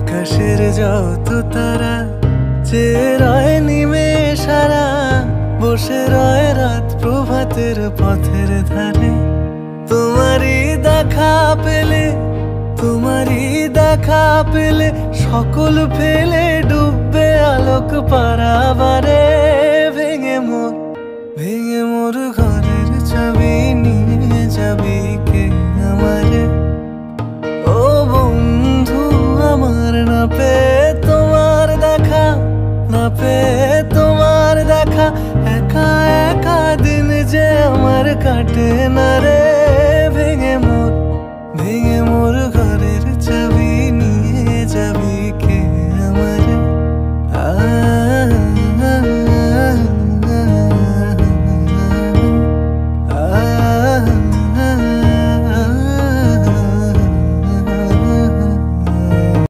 আকাশের যত তারা চেয়ে রয় নিমেষারা, বসে রয় রাত প্রভাতের পথের ধারে। তোমারই দেখা পেলে, তোমারই দেখা পেলে সকল ফেলে ডুববে আলোক পারাবারে। ভেঙে মোর ঘরের চাবি নিয়ে যাবি।